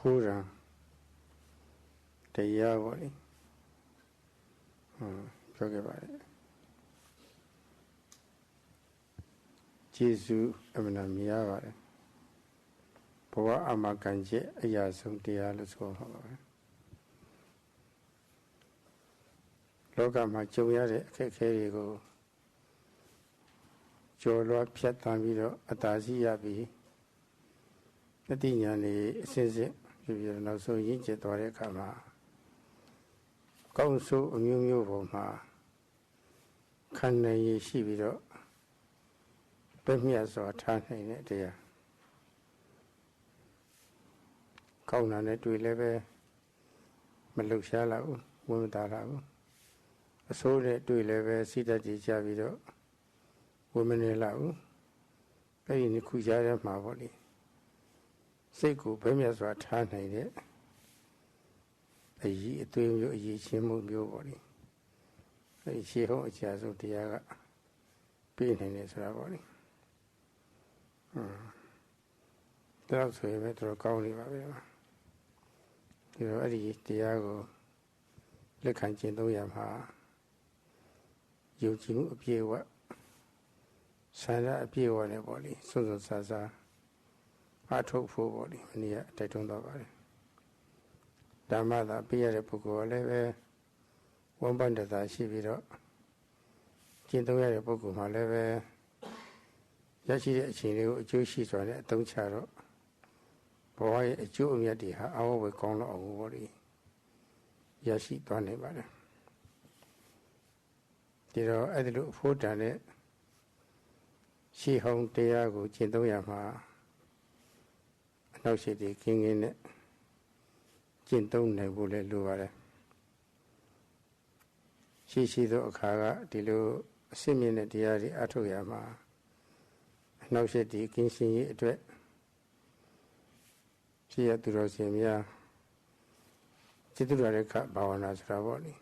Pura Tayavali talk about it. Jesus Amanamiyavali Pava Amakanje Ayasum Tialusco. Loga Machoya Kerigo Jolo Piatamido Atasi Yabi Natinyani says it, you know, so Yinjet or Kama Council Mu Voma Kana Yeshivido Pemias or Tana in it there. Kauna net will ever Malushala, Womadala. So that to 11 Sita Javido, women allow, pay in the Kujara Mavoli. Seku, Pemias were tarnated. A ye to ye chimu body. A chiho chas of Tiaga, pain in his body. That's why Metro County. You know, Eddie Tiago, Lecanchino Yamaha. You do appear what Sana appear on a body, so Sasa. I talk for body, and yet they don't know about it. Dhamma appear a Puko leve, one bundle that she be up. Jinto a Puku, my leve. Yashi Chino, Jushi on it, don't charo. Boy, a Jew yadi, I will call on body. Yashi don't about it. Did I look for Janet? She home Tiago, Jintoyama. Now she the king in it. Jinton Nebule Luare. She see the Okaga, Dilu, Simeon Diari Atoyama. Now she the king sing it. She had to Rosemia. Chituraka Bawanas Ravoni.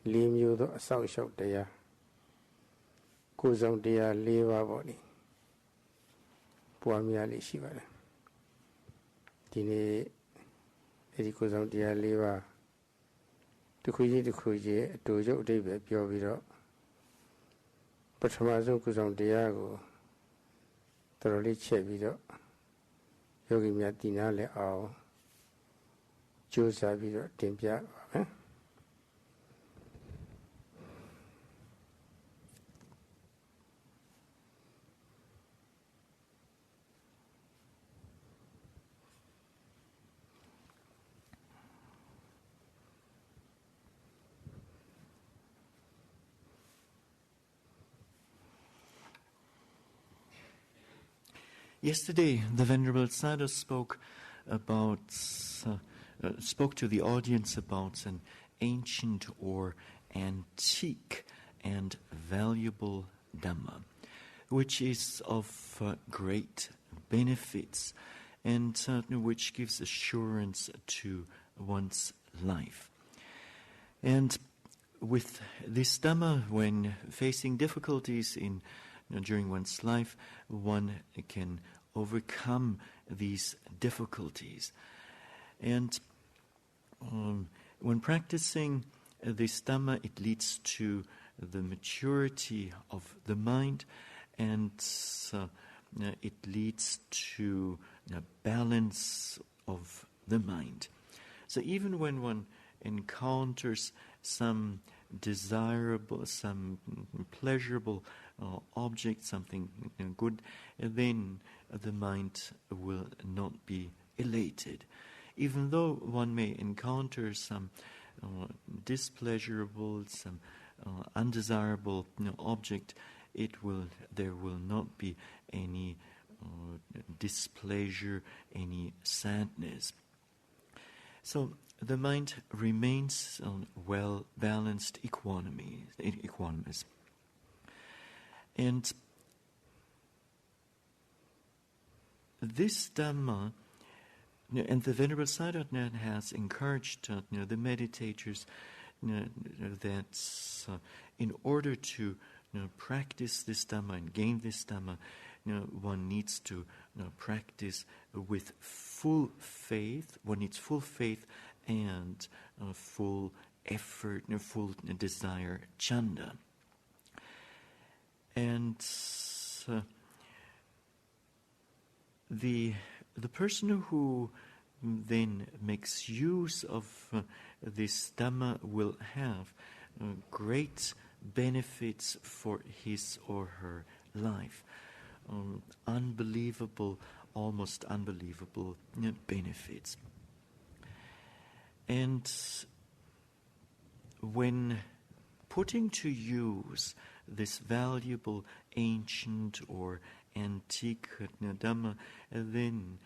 Lim you the South Shop there. Kuzam dear Leva body. Puamiali Shiva. Tine Edicuzam dear Leva. To Kuji, to Joe David Pioviro. But Amazon Kuzam Diago. Thoroughly Chevido. Yogi Miatinale Ao. Jusa Vido Timpia. Yesterday, the Venerable Sayadaw spoke to the audience about an ancient or antique and valuable Dhamma, which is of great benefits and which gives assurance to one's life. And with this Dhamma, when facing difficulties during one's life, one can overcome these difficulties. And when practicing this Dhamma, it leads to the maturity of the mind, and it leads to a balance of the mind. So even when one encounters some desirable, some pleasurable object, something good, then the mind will not be elated. Even though one may encounter some displeasurable, some undesirable object, there will not be any displeasure, any sadness. So the mind remains well-balanced equanimous. And this Dhamma, and the Venerable Sayadaw has encouraged the meditators that in order to practice this Dhamma and gain this Dhamma, one needs to practice with full faith. One needs full faith and full effort, full desire, chanda. And the person who then makes use of this Dhamma will have great benefits for his or her life. Unbelievable, almost unbelievable benefits. And when putting to use this valuable ancient or antique Dhamma, then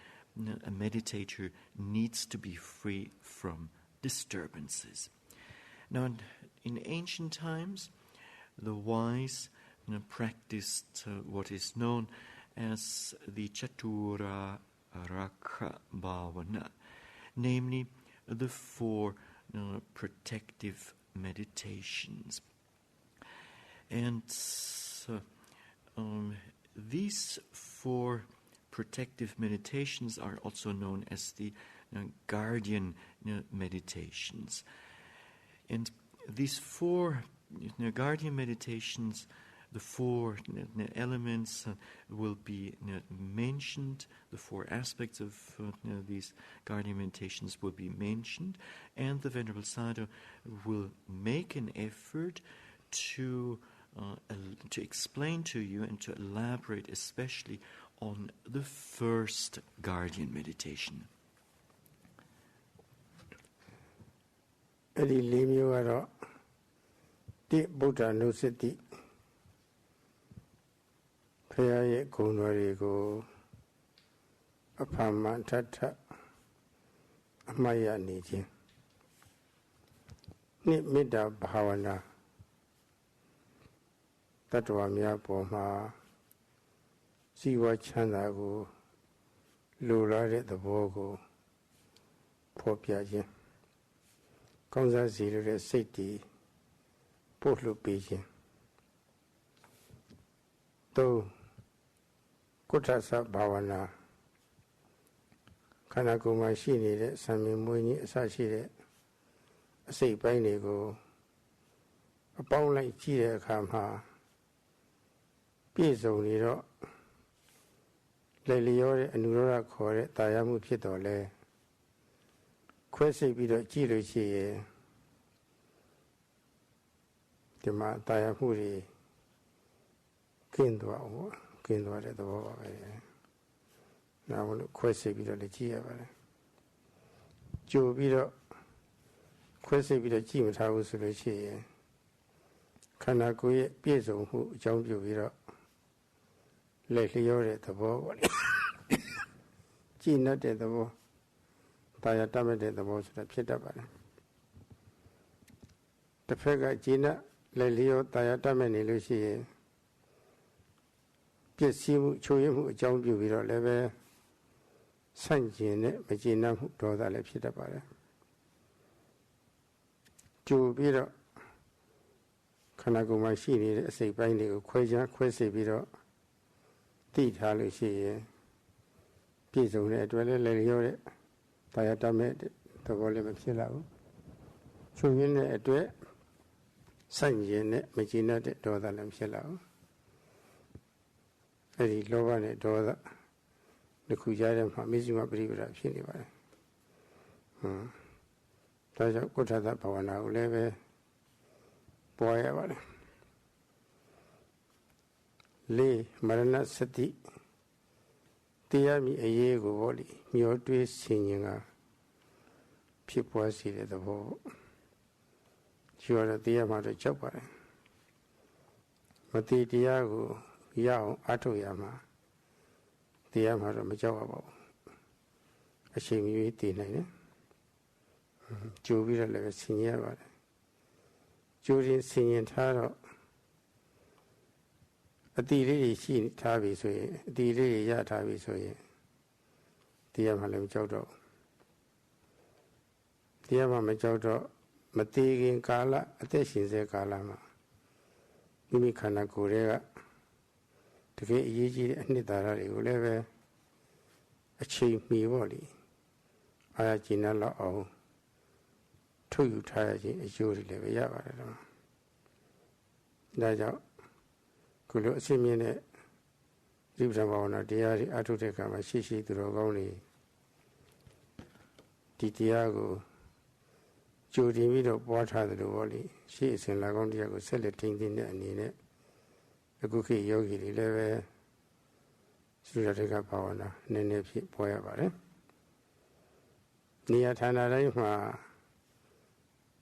a meditator needs to be free from disturbances. Now, in ancient times, the wise practiced what is known as the Chatura Rakha Bhavana, namely the 4 protective meditations. And these 4 protective meditations are also known as the guardian meditations. And these 4 guardian meditations, the 4 elements will be mentioned, the 4 aspects of these guardian meditations will be mentioned, and the Venerable Sayadaw will make an effort to explain to you and to elaborate especially on the first guardian meditation. Edi 4 မျိုးကတော့ 1. Buddhanussati ဘုရားရဲ့ဂုဏ်တော်တွေကိုအဖန်မှန်ထပ်ထပ်အမှတ်ရနေခြင်း 2. မေတ္တာဘာဝနာတတ္တဝါများပေါ်မှာစီဝါချမ်းသာကိုလိုလားတဲ့သဘောကိုဖော်ပြခြင်း ကောင်းစားစေလိုတဲ့စိတ်တည်ပို့လွှတ်ပေးခြင်း 3. ကုဋ္ဌသဘာဝနာခန္ဓာကိုယ်မှာရှိနေတဲ့ဆံမြင်မွေးခြင်းအစရှိတဲ့အစိတ်ပိုင်းတွေကိုအပေါင်းလိုက်ကြည့်တဲ့အခါမှာပြည့်စုံနေတော့လေလျောတဲ့အနုရောဓခေါ်တဲ့တာယာမှုဖြစ်တော်လဲခွဲစိတ်ပြီးတော့ကြည့်လို့ရှိရင်ဒီမှာတာယာမှုတွေကင်းသွားအောင်ကင်းသွားတဲ့သဘောပါပဲ။နောက်လို့ခွဲစိတ်ပြီးတော့လည်းကြည့်ရပါတယ်။ကြိုပြီးတော့ခွဲစိတ်ပြီးတော့ကြည့်မထားဘူးဆိုလို့ရှိရင်ခန္ဓာကိုယ်ရဲ့ပြည့်စုံမှုအကြောင်းပြုပြီးတော့လက်လျောတဲ့သဘောပေါ့လေ။ကြည်နပ်တဲ့သဘောတာယာတတ်မဲ့တဲ့သဘောဆိုတာဖြစ်တတ်ပါတယ်။တစ်ဖက်ကကြည်နပ်လက်လျောတာယာတတ်မဲ့နေလို့ရှိရင်ပျက်စီးမှုချိုးယွင်းမှုအကြောင်းပြုပြီးတော့လည်းပဲဆန့်ကျင်တဲ့မကျေနပ်မှုဒေါသလည်းဖြစ်တတ်ပါတယ်။ကြိုပြီးတော့ခန္ဓာကိုယ်မှာရှိနေတဲ့အစိတ်ပိုင်းတွေကိုခွဲစိတ်ပြီးတော့တိထားလို့ရှိရင်ပြည့်စုံတဲ့အတွက်လည်းလည်းလျောတဲ့တာယာတတ်မဲ့သဘောလည်းမဖြစ်လာဘူး။ချိုးယွင်းတဲ့အတွက်ဆန့်ကျင်တဲ့မကျေနပ်တဲ့ဒေါသလည်းဖြစ်လာဘူး။အဲဒီလောဘနဲ့ဒေါသတစ်ခုကြားထဲမှာမေဇိမပရိပဒါဖြစ်နေပါတယ်။ဒါကြောင့်ကုဋ္ဌသဘာဝနာကိုလည်းပဲပွားရပါတယ်။ 4. မရဏစတိတရားမြည်အရေးကိုပေါ့လေမျောတွေးဆင်ញင်ကဖြစ်ပွားစေတဲ့သဘောရှိရတဲ့တရားမှတော့ကြောက်ပါတယ်။မတိတရားကိုရအောင်အထုတ်ရမှာတရားမှတော့မကြောက်ရပါဘူး။အချိန်မီတည်နိုင်တယ်။ကြိုပြီးတော့လည်းဆင်ញင်ရပါတယ်။ကြိုရင်ဆင်ញင်ထားတော့အတိလေးတွေရှိထားပြီဆိုရင်အတိလေးတွေရထားပြီဆိုရင်တရားမှလည်းမကြောက်တော့တရားမှမကြောက်တော့မသေးခင်ကာလအသက်ရှင်စေကာလမှာမိမိခန္ဓာကိုယ်တွေက တကယ်အရေးကြီးတဲ့အနှစ်သာရတွေကိုလည်းပဲအချိန်မီပေါ့လေအာရကျင်နာလောက်အောင်ထုတ်ယူထားရခြင်းအကျိုးတွေလည်းပဲရပါတယ်တော့ဒါကြောင့်ခုလိုအစစ်မြင့်တဲ့ဒီပ္ပံဘာဝနာတရားတွေအထုတဲ့ကံမှာရှိသူတော်ကောင်းတွေဒီတရားကိုကြိုတင်ပြီးတော့ပွားထားတယ်လို့ပေါ့လေရှေ့အစဉ်လာကောင်းတရားကိုဆက်လက်ထိန်းသိမ်းတဲ့အနေနဲ့အခုခေတ်ယောဂီတွေလည်းပဲသုရတေကဘာဝနာနည်းနည်းဖြစ်ပွားရပါတယ်နေရာဌာနတိုင်းမှာ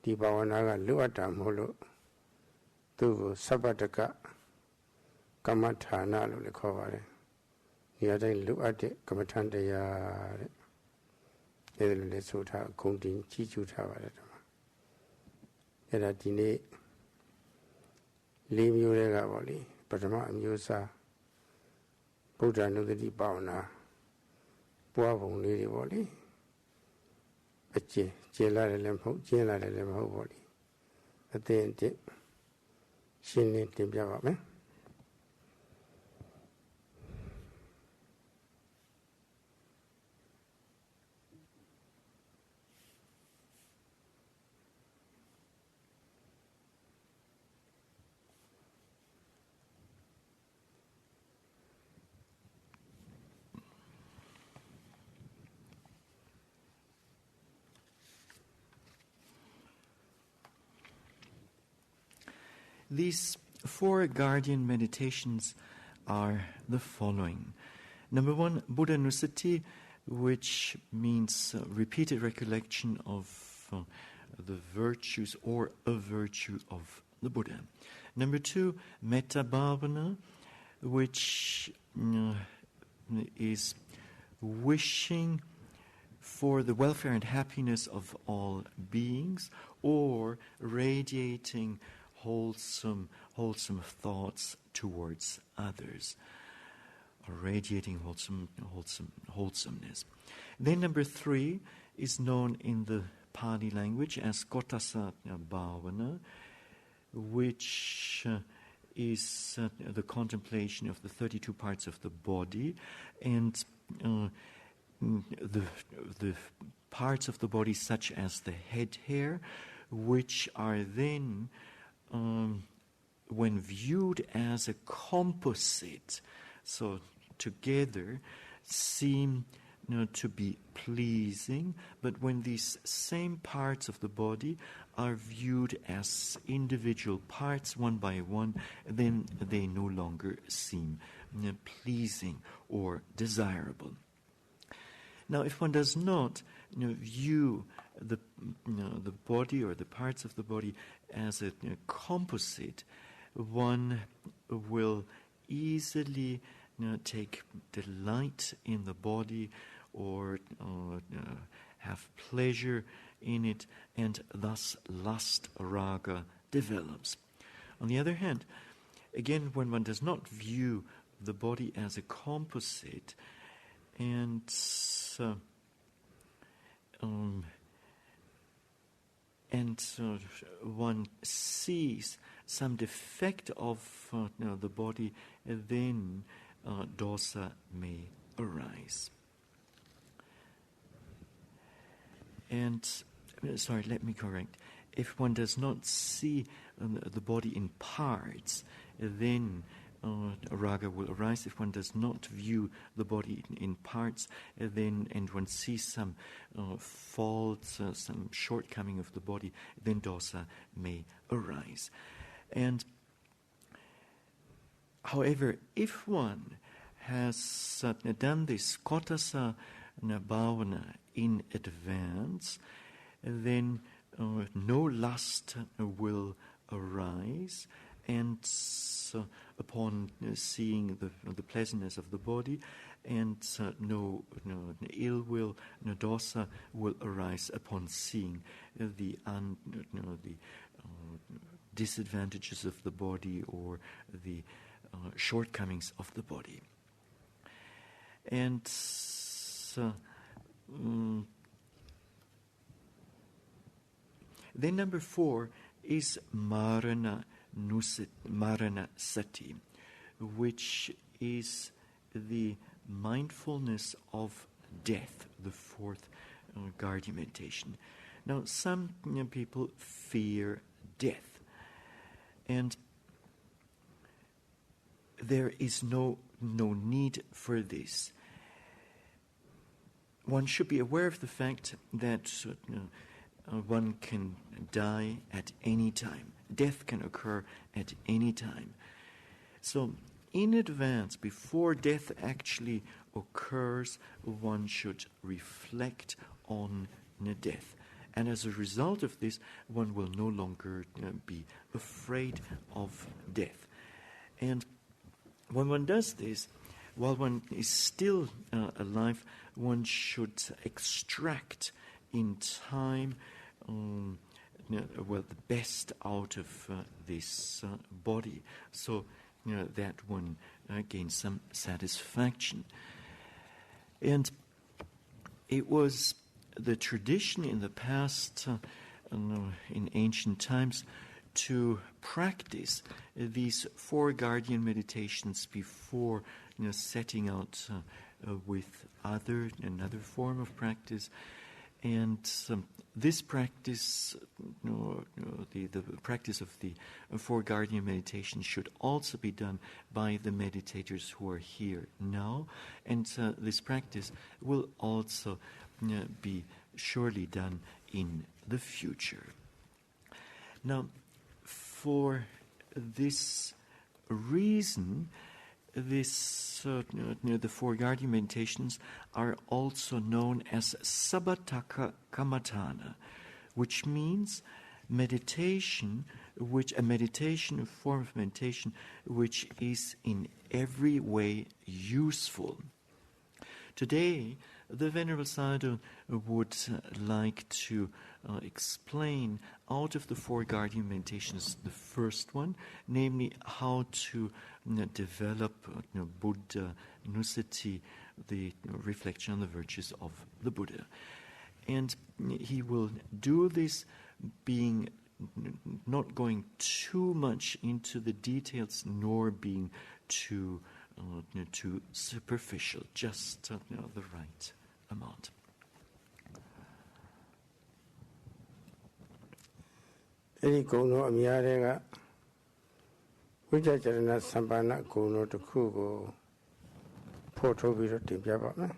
ဒီဘာဝနာကလွတ်အပ်တာမဟုတ်လို့သူ့ကိုသဗ္ဗတကကမ္မဌာနလို့လည်းခေါ်ပါတယ်နေရာတိုင်းလွတ်အပ်တဲ့ကမ္မထန်တရားတဲ့ဒါလိုလည်းဆိုထားဂုဏ်တင်ကြီးကျူးထားပါတယ်အဲ့ဒါဒီနေ့၄မျိုးတွေကပေါ့လေပထမအမျိုးအစားဗုဒ္ဓနုဒတိဘာဝနာပွားပုံလေးတွေပေါ့လေအကျင့်လာတယ်လည်းမဟုတ်ကျင့်လာတယ်လည်းမဟုတ်ပေါ့လေအသင်အစ်ရှင်းလင်းတင်ပြပါမယ်These 4 guardian meditations are the following. Number 1, Buddhanussati, which means repeated recollection of the virtues or a virtue of the Buddha. Number 2, Metta Bhavana, which is wishing for the welfare and happiness of all beings, or radiating wholesome thoughts towards others, or radiating wholesomeness. Then number 3 is known in the Pali language as Kotasa Bhavana, which is the contemplation of the 32 parts of the body, and the parts of the body such as the head hair, which are then when viewed as a composite, so together seem to be pleasing, but when these same parts of the body are viewed as individual parts one by one, then they no longer seem pleasing or desirable. Now, if one does not view the body or the parts of the body as a composite, one will easily take delight in the body or have pleasure in it, and thus lust, raga, develops. On the other hand, again, when one does not view the body as a composite, and one sees some defect of the body, then dosa may arise. And, sorry, let me correct. If one does not see the body in parts, then raga will arise. If one does not view the body in parts, then and one sees some faults, some shortcoming of the body, then dosa may arise. And however, if one has done this kotasa bhavana in advance, then no lust will arise, and upon seeing the pleasantness of the body, and no ill will, no dosa will arise upon seeing the disadvantages of the body or the shortcomings of the body. And then number 4 is Marana Sati, which is the mindfulness of death, the fourth guardian meditation. Now, some people fear death, and there is no need for this. One should be aware of the fact that one can die at any time. Death can occur at any time. So, in advance, before death actually occurs, one should reflect on death. And as a result of this, one will no longer be afraid of death. And when one does this, while one is still alive, one should extract in time the best out of this body, so that one gains some satisfaction. And it was the tradition in the past, in ancient times, to practice these four guardian meditations before setting out with another form of practice. And this practice, the practice of the four guardian meditations should also be done by the meditators who are here now. And this practice will also be surely done in the future. Now, for this reason, the four guardian meditations are also known as Sabataka Kammatthana, which means meditation, a form of meditation which is in every way useful. Today, the Venerable Sayadaw would like to explain out of the four guardian meditations the first one, namely how to develop Buddhanussati, the reflection on the virtues of the Buddha. And he will do this being not going too much into the details nor being too superficial, just the right amount. Any gono amyarega Vijajarana Sambana gono to Kugo Porto Viro Tibiaba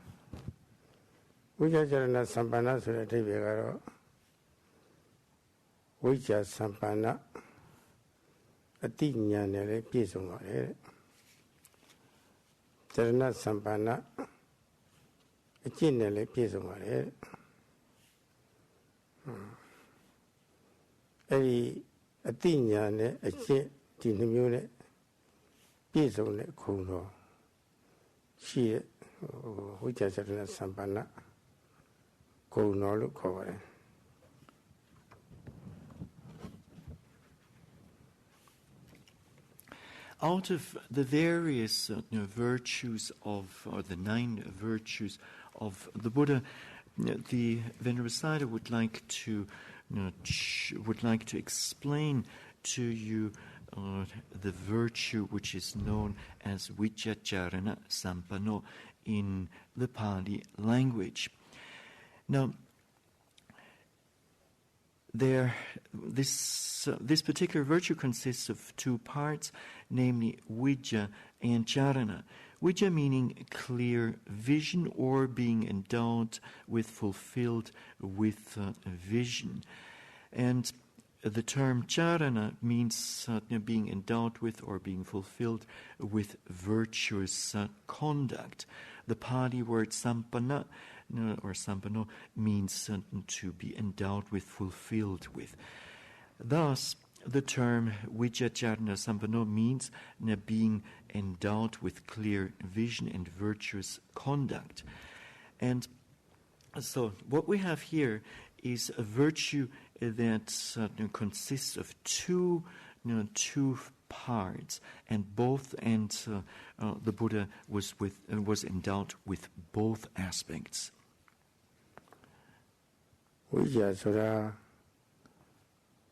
Vijajarana Sambana Sura Tibigaro Vija Sambana Atinya Nele Pisum Jarana Sambana a Chinele Pisum Every Atinya a chin Tinamune Pisum Kuno Chia Vijajarana Sambana Go no look over. Out of the various virtues or the 9 virtues of the Buddha, the Venerable Sayadaw would like to explain to you the virtue which is known as Vijajarana Sampanno in the Pali language. Now, this particular virtue consists of 2 parts, namely Vijja and Charana. Vijja meaning clear vision or being endowed with, fulfilled with vision. And the term Charana means being endowed with or being fulfilled with virtuous conduct. The Pali word Sampanna or Sampanno means to be endowed with, fulfilled with. Thus, the term Vijajarana Sampanno means being endowed with clear vision and virtuous conduct. And so what we have here is a virtue that consists of two parts, and the Buddha was endowed with both aspects. Vijja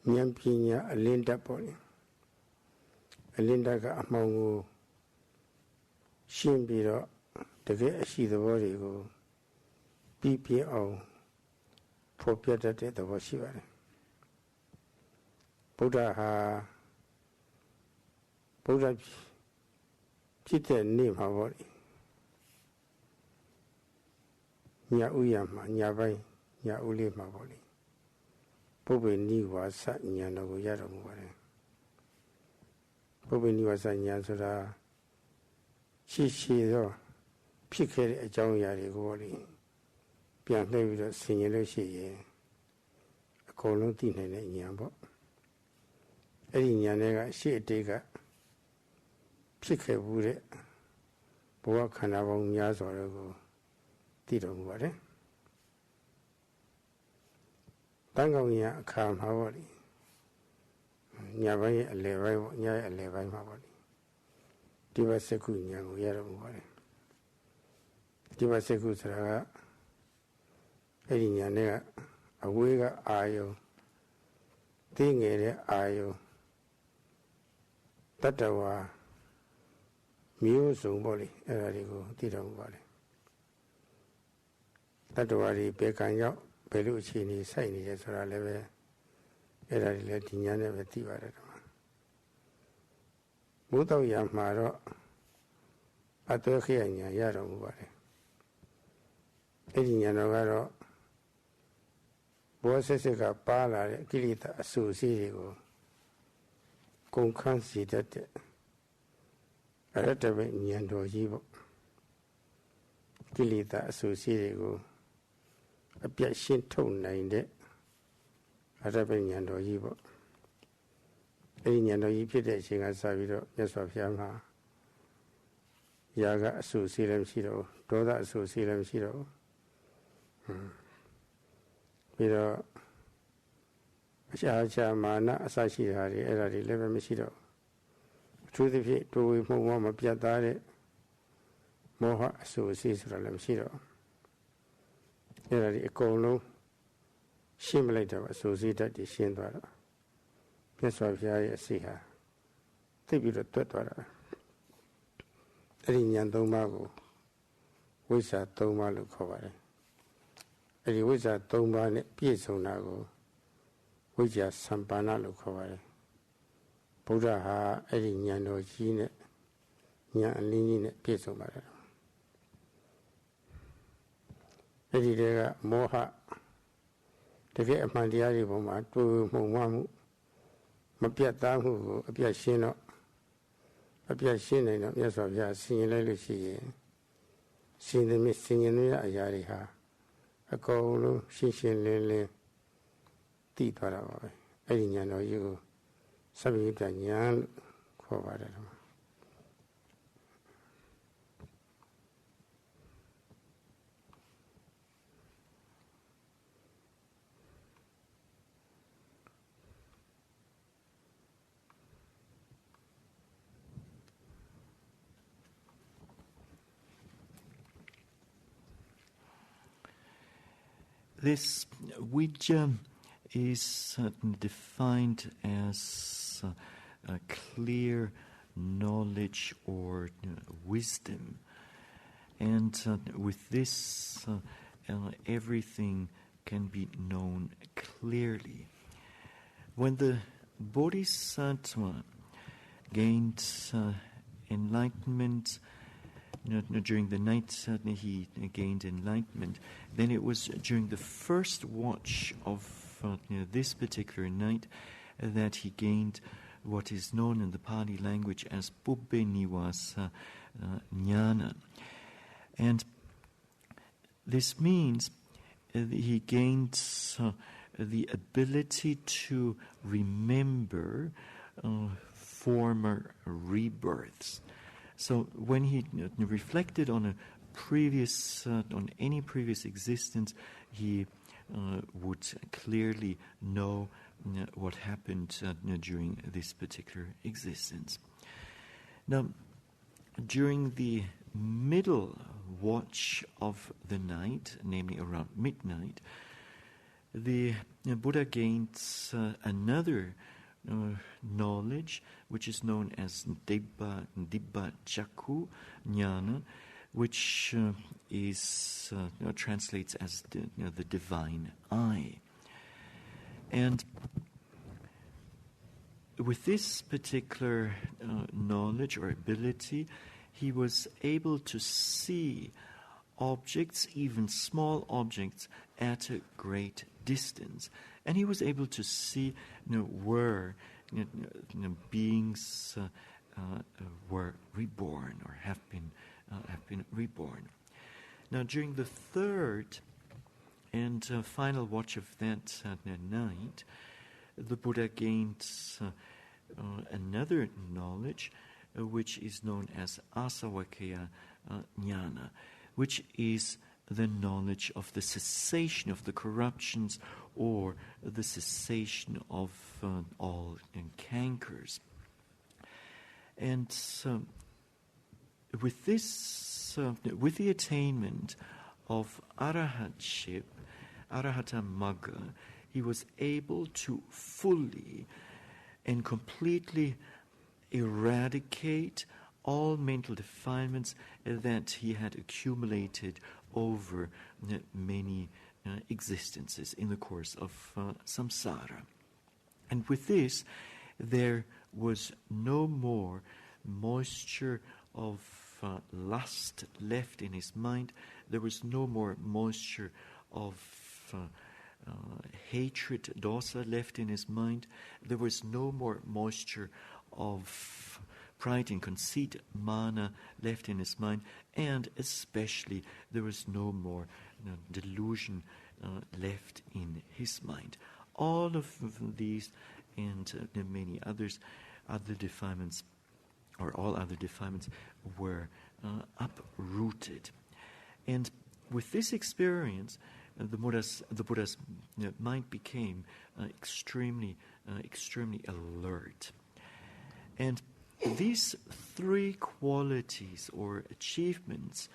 Nyampina Alinda Pony Alinda Amangu ရှင်းပြီးတော့တကယ်အရှိသဘောတွေကိုပြီးပြည့်အောင်ဖော်ပြတတ်တဲ့သဘောရှိပါတယ်ဗုဒ္ဓဟာဗုဒ္ဓဖြစ်တဲ့နေ့မှာပေါ့လေညဥ်ရမှာညပိုင်းညဥ်လေးမှာပေါ့လေပုပ္ပေနိဝါစဉာဏ်တော်ကိုရတော်မူပါတယ်ပုပ္ပေနိဝါစဉာဏ်ဆိုတာရှိသောဖြစ်ခဲ့တဲ့အကြောင်းအရာတွေကိုပေါ့လေပြန်လှည့်ပြီးတော့ဆင်ခြင်လို့ရှိရင်အကုန်လုံးသိနိုင်တဲ့ဉာဏ်ပေါ့အဲ့ဒီဉာဏ်တွေကရှေ့အတိတ်ကဖြစ်ခဲ့ဘူးတဲ့ဘဝခန္ဓာပေါင်းများစွာကိုသိတော်မူပါတယ်တန်ကောင်ညာအခါမှာပေါ့လေညပိုင်းရဲ့အလယ်ပိုင်းပေါ့ညရဲ့အလယ်ပိုင်းမှာပေါ့လေဒီဘစကုညာကိုရတော်မူပါတယ်ဒီဘစကုဆိုတာကအဲ့ဒီညာနဲ့ကအဝေးကအာယုံသိငယ်တဲ့အာယုံတတ္တဝါမျိုးစုံပေါ့လေအဲ့ဒါတွေကိုသိတော်မူပါတယ်တတ္တဝါတွေဘေကံရောက်ဘယ်လိုအခြေအနေစိုက်နေလဲဆိုတာလည်းပဲအဲ့ဒါတွေလည်းဒီညာနဲ့ပဲသိပါတယ်တော့ဘုဒ္ဓဝါမှာတော့အသွေးခေယညာရတော်မူပါတယ်အဲ့ဒီညာတော်ကတော့ဘောဆက်ဆက်ကပါလာတဲ့ကိလေသာအဆူအစီးတွေကိုကုန်ခန်းစီတတ်တဲ့အရတ္တပဲဉာဏ်တော်ကြီးပေါ့ကိလေသာအဆူအစီးတွေကိုအပြတ်ရှင်းထုတ်နိုင်တဲ့အရတ္တပဲဉာဏ်တော်ကြီးပေါ့အဲဒီဉာဏ်တော်ကြီးဖြစ်တဲ့အချိန်ကစပြီးတော့မြတ်စွာဘုရားမှာယာကအဆူအစီးလည်းမရှိတော့ဒေါသအဆူအစီးလည်းမရှိတော့ပြီးတော့အခြားမာနအစရှိတာတွေအဲ့ဒါတွေလည်းပဲမရှိတော့အထူးသဖြင့်တိုးဝေမှုမပြတ်သားတဲ့မောဟအဆူအစီးဆိုတာလည်းမရှိတော့အဲ့ဒါတွေအကုန်လုံးရှင်းမလိုက်တော့အဆူအစီးတတ်တွေရှင်းသွားတော့မြတ်စွာဘုရားရဲ့အစီဟာသိပြီးတော့တွတ်သွားတာအဲ့ဒီဉာဏ်၃ပါးကိုဝိဇ္ဇာ၃ပါးလို့ခေါ်ပါတယ်အဲ့ဒီဝိဇ္ဇာ၃ပါးနဲ့ပြည့်စုံတာကိုဝိဇ္ဇာစံပါဏလို့ခေါ်ပါတယ်ဗုဒ္ဓဟာအဲ့ဒီဉာဏ်တော်ကြီးနဲ့ဉာဏ်အလင်းကြီးနဲ့ပြည့်စုံပါတယ်အဲ့ဒီတည်းကမောဟတကယ်အမှန်တရားတွေပေါ်မှာတွေ့မှုမှမှုမပြတ်သားမှုကိုအပြတ်ရှင်းတော့အပြတ်ရှင်းနိုင်တော့မြတ်စွာဘုရားဆင်ရင်လိုက်လို့ရှိရင်ဆင်ရင်တဲ့အရာတွေဟာအကုန်လုံးရှင်းရှင်းလင်းလင်းသိသွားတာပါပဲအဲ့ဒီဉာဏ်တော်ကြီးကိုသဗ္ဗညုတဉာဏ်လို့ခေါ်ပါတယ်တော့This vijja is defined as a clear knowledge or wisdom. And with this, everything can be known clearly. When the Bodhisattva gained enlightenment, during the night he gained enlightenment, then it was during the first watch of this particular night that he gained what is known in the Pali language as Buddhanivasa Jnana. And this means he gained the ability to remember former rebirths. So when he reflected on on any previous existence, he would clearly know what happened during this particular existence. Now, during the middle watch of the night, namely around midnight, the Buddha gained another knowledge, which is known as Dibba Chakku Jnana, which translates as the divine eye. And with this particular knowledge or ability, he was able to see objects, even small objects, at a great distance. And he was able to see where beings were reborn or have been reborn. Now, during the third and final watch of that night, the Buddha gained another knowledge, which is known as Asavakaya Jnana, which is the knowledge of the cessation of the corruptions or the cessation of all cankers. And with this, with the attainment of arahatship, arahata magga, he was able to fully and completely eradicate all mental defilements that he had accumulated over many existences in the course of samsara. And with this, there was no more moisture of lust left in his mind. There was no more moisture of hatred, dosa, left in his mind. There was no more moisture of pride and conceit, mana, left in his mind, and especially there was no more delusion left in his mind. All of these and many others, other defilements, or all other defilements, were uprooted. And with this experience, the Buddha's mind became extremely alert. And these three qualities or achievements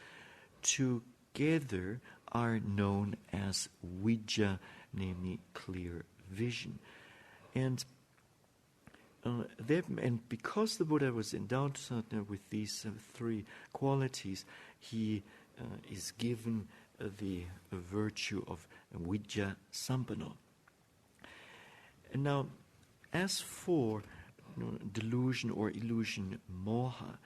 together are known as vijja, namely clear vision. And because the Buddha was endowed with these three qualities, he is given the virtue of vijja sampanno. And now, as for delusion or illusion, moha,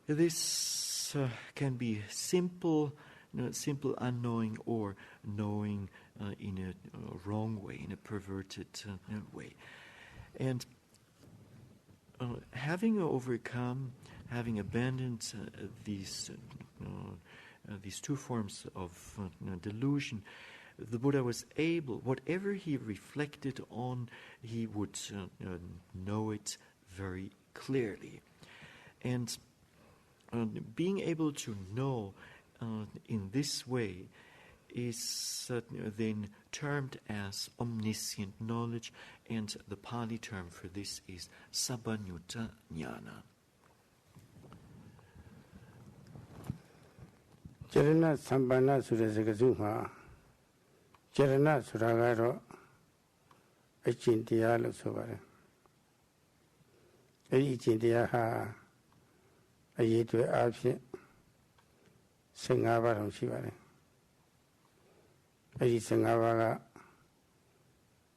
this can be simple unknowing, or knowing in a wrong way, in a perverted way. And having abandoned these two forms of delusion, the Buddha was able, whatever he reflected on, he would know it very clearly. And being able to know in this way is then termed as omniscient knowledge, and the Pali term for this is sabbanyutta jnana. Charana Sampana Sudasakazuma Charana Suragaro Achintia Lusovare Achintia Ha Ayetwe Absent Singava on Shivare Aji Singavaga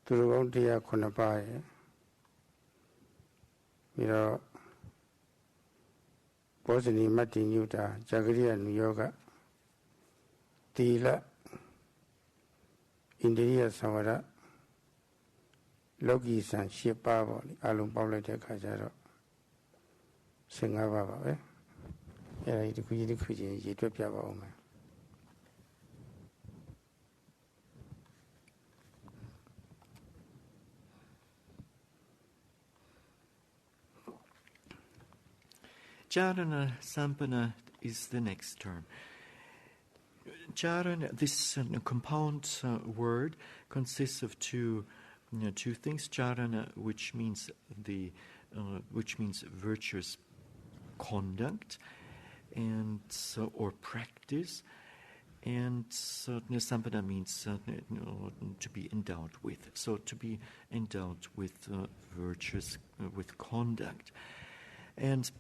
Turugontia Konapai Bosni Martin Utah Jagriya New York Tila India Samara Logi San Shipa Alum Pablo de Cajaro Singava Era the Kuji Ethiopia woman. Charana Sampana is the next term. Charana, this compound word, consists of two things. Charana, which means virtuous conduct, and or practice, And sampada means to be endowed with. So to be endowed with virtues, with conduct. And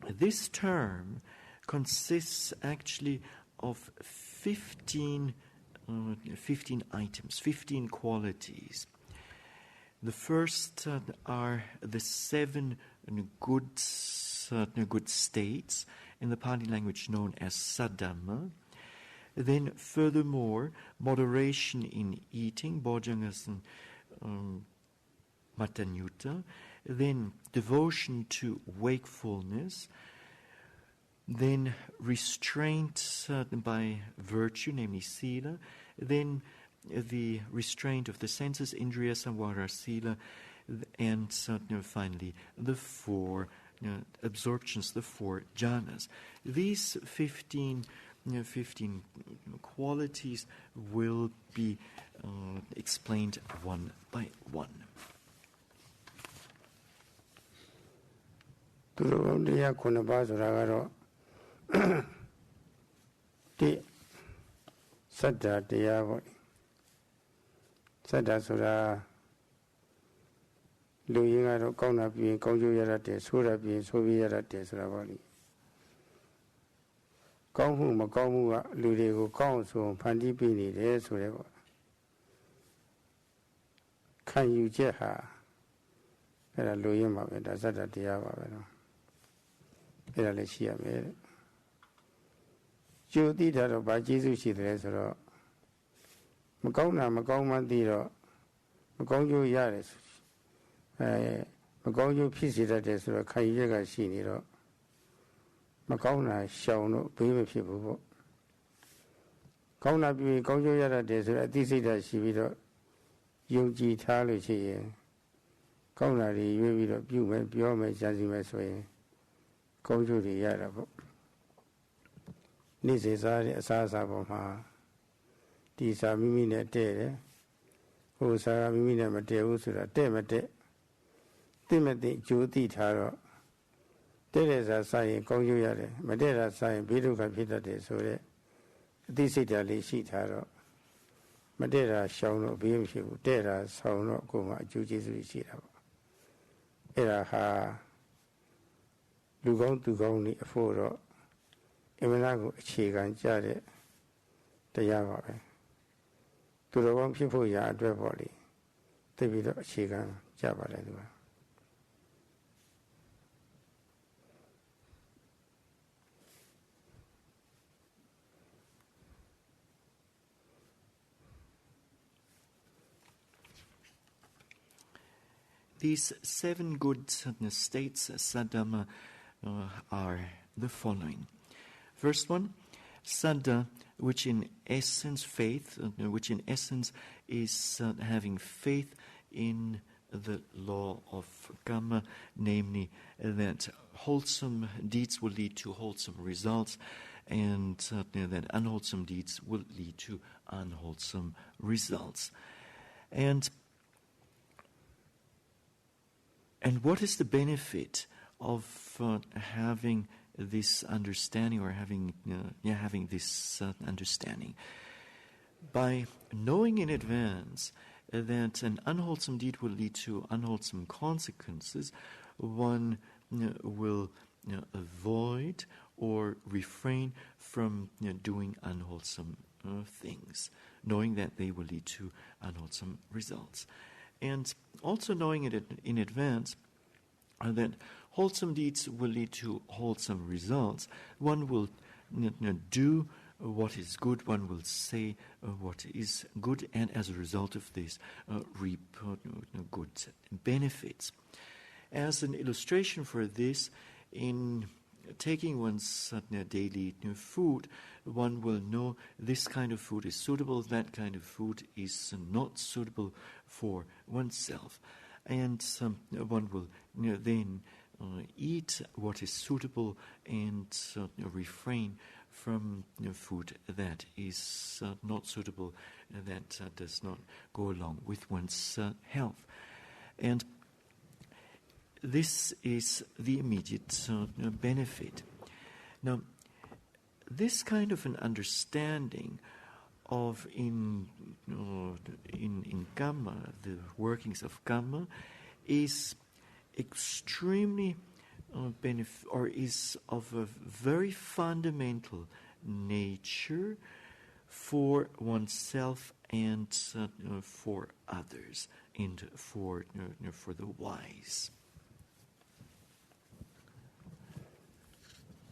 this term consists actually of 15 items, 15 qualities. The first are the 7 good states, in the Pali language known as Saddhamma. Then furthermore, moderation in eating, bojjhangas and matanyutta. Then devotion to wakefulness. Then restraint by virtue, namely sila. Then the restraint of the senses, indriya, samvara, sila. And finally, the 4 absorptions, the 4 jhanas. These 15 qualities will be explained one by one. သူတို့တရား9ပါးဆိုတာကတော့တိစတ္တတရားပေါ့စတ္တဆိုတာလူရင်းကတော့ကောင်းတာပြီးရင်ကောင်းကျိုးရတတ်တယ်ဆိုးတာပြီးရင်ဆိုးပြီးရတတ်တယ်ဆိုတာပေါ့လေကောင်းမှုမကောင်းမှုကလူတွေကိုကောင်းအောင်ဖန်တီးပေးနေတယ်ဆိုရဲပေါ့ခံယူချက်ဟာအဲ့ဒါလူရင်းပါပဲဒါစတ္တတရားပါပဲနော်အဲ့ဒါလည်းရှိရမယ်တဲ့ကျိုးသိတာတော့ဗာကျေးဇူးရှိတယ်ဆိုတော့မကောင်းတာမကောင်းမှသိတော့မကောင်းကျိုးရတယ်မကောင်းကျိုးဖြစ်စေတတ်တယ်ဆိုတော့ခံယူချက်ကရှိနေတော့မကောင်းတာရှောင်တော့ဘေးမဖြစ်ဘူးပေါ့ကောင်းတာပြီးကောင်းကျိုးရတတ်တယ်ဆိုတော့အသိစိတ်ဓာတ်ရှိပြီးတော့ယုံကြည်ထားလို့ရှိရင်ကောင်းတာတွေရွေးပြီးတော့ပြုမယ်ပြောမယ်ကြားစီမယ်ဆိုရင်ကောင်းကျိုးတွေရတာပေါ့နေ့စဉ်စားတဲ့အစားအစာပေါ်မှာဒီစားမိမိနဲ့တဲ့တယ်ဟိုစားကမိမိနဲ့မတည့်ဘူးဆိုတာတဲ့မတဲ့သိမသိကြိုးသိထားတော့တဲ့စားရင်ကောင်းကျိုးရတယ်မတဲ့တာစားရင်ဘေးဒုက္ခဖြစ်တတ်တယ်ဆိုတဲ့အသိစိတ်ဓာတ်လေးရှိထားတော့မတဲ့တာရှောင်တော့ဘေးမဖြစ်ဘူးတဲ့တာဆောင်တော့ကိုယ်မှာအကျိုးကျေးဇူးရှိတာပေါ့အဲ့ဒါဟာလူကောင်းသူကောင်းနေအဖို့တော့အမှန်တရားကိုအခြေခံကြတဲ့တရားပါပဲသူတော်ကောင်းဖြစ်ဖို့ရာအတွက်ပေါ့လေသိပြီးတော့အခြေခံကြပါလေသူက These 7 good states, Saddhamma, are the following. First one, Saddha, which in essence, faith, which in essence is having faith in the law of karma, namely that wholesome deeds will lead to wholesome results, and that unwholesome deeds will lead to unwholesome results. And what is the benefit of having this understanding, or having this understanding? By knowing in advance that an unwholesome deed will lead to unwholesome consequences, one will avoid or refrain from doing unwholesome things, knowing that they will lead to unwholesome results. And also knowing it in advance that wholesome deeds will lead to wholesome results, one will do what is good, one will say what is good, and as a result of this reap good benefits. As an illustration for this, in taking one's daily food, one will know this kind of food is suitable, that kind of food is not suitable for oneself. And one will then eat what is suitable and refrain from food that is not suitable, that does not go along with one's health. And this is the immediate benefit. Now, this kind of an understanding of in Kamma, the workings of Kamma, is extremely is of a very fundamental nature for oneself and for others, and for the wise.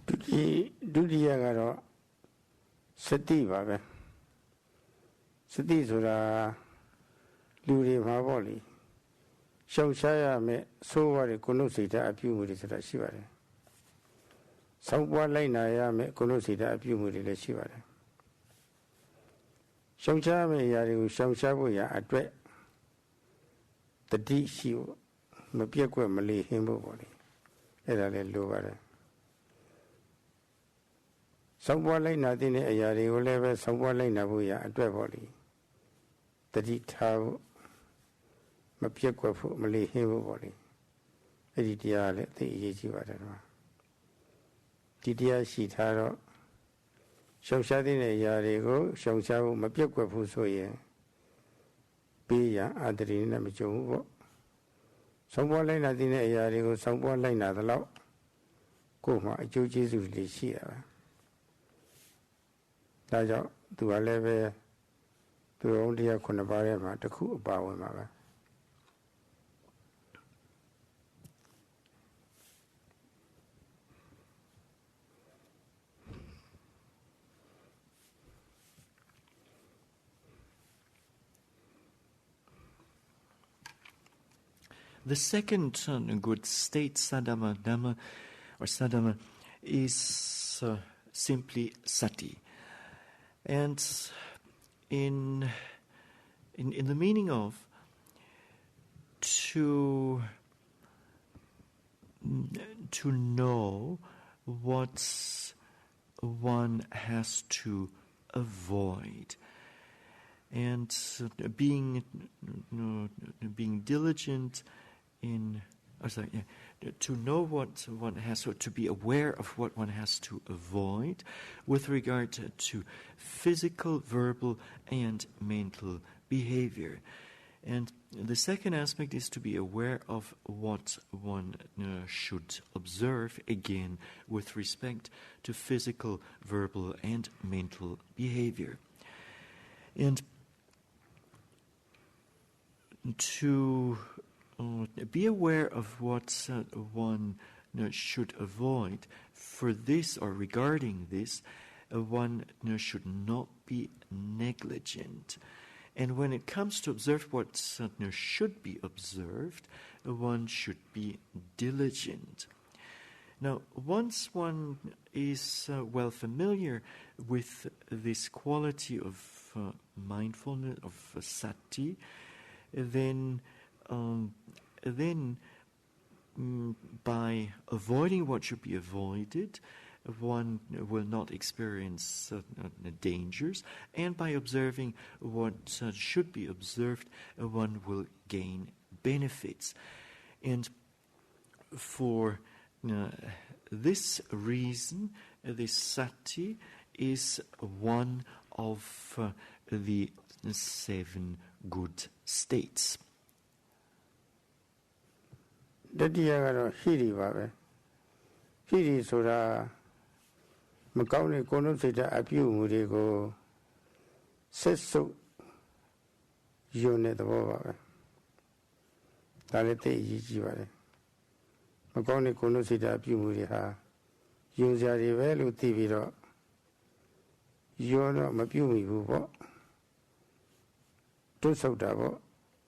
ဒုတိယကတော့စတိပါပဲစတိဆိုတာလူတွေမှာပေါ့လေရှောင်ရှားရမယ်ဆိုးဝါးတဲ့ကုဏုစိတ်ဓာတ်အပြုမှုတွေဆိုတာရှိပါတယ်စောင့်ပွားလိုက်နာရမယ်ကုဏုစိတ်ဓာတ်အပြုမှုတွေလည်းရှိပါတယ်ရှောင်ရှားမယ့်အရာတွေကိုရှောင်ရှားဖို့ရအတွက်တတိရှိဖို့မပြက်ကွက်မလီဟင်းဖို့ပေါ့လေအဲ့ဒါလည်းလိုပါတယ်စောင့်ပွားလိုက်နာတဲ့အရာတွေကိုလည်းပဲစောင့်ပွားလိုက်နာဖို့ရအတွက်ပေါ့လေတတိထားဖို့မပြက်ကွက်ဖို့မလီဟင်းဖို့ပေါ့လေအဲ့ဒီတရားလည်းသိအရေးကြီးပါတယ်ကွာဒီတရားရှိထားတော့ရှောင်ရှားတဲ့အရာတွေကိုရှောင်ရှားဖို့မပြက်ကွက်ဖို့ဆိုရင်ပေးရအတ္တရိနဲ့မကြုံဘူးပေါ့စောင့်ပွားလိုက်နာတဲ့အရာတွေကိုစောင့်ပွားလိုက်နာသလောက်ကိုယ်မှာအကျိုးကျေးဇူးတွေရှိတာပဲဒါကြောင့်သူကလည်းပဲသူတော်တရား9ပါးထဲမှာတစ်ခုအပါဝင်ပါပဲ The second good state, Dhamma, or Sadhamma, is simply sati. And in the meaning of to know what one has to avoid, and being diligent in, to know what one has, or to be aware of what one has to avoid with regard to physical, verbal, and mental behavior. And the second aspect is to be aware of what one should observe, again, with respect to physical, verbal, and mental behavior. And to be aware of what one should avoid, for this or regarding this, one should not be negligent. And when it comes to observe what should be observed, one should be diligent. Now, once one is well familiar with this quality of mindfulness, of sati, then by avoiding what should be avoided, one will not experience dangers, and by observing what should be observed, one will gain benefits. And for this reason, this sati is one of the 7 good states. တတိယကတော့ဟိရိပါပဲဟိရိဆိုတာမကောင်းတဲ့ကိုယ်လုံးစိတ်ဓာတ်အပြုအမူတွေကိုဆက်စုပ်ယုံတဲ့သဘောပါပဲဒါလည်းသိအရေးကြီးပါတယ်မကောင်းတဲ့ကိုယ်လုံးစိတ်ဓာတ်အပြုအမူတွေဟာယုံစရာတွေပဲလို့သိပြီးတော့ယုံတော့မပြုမိဘူးပေါ့တွတ်ဆုပ်တာပေါ့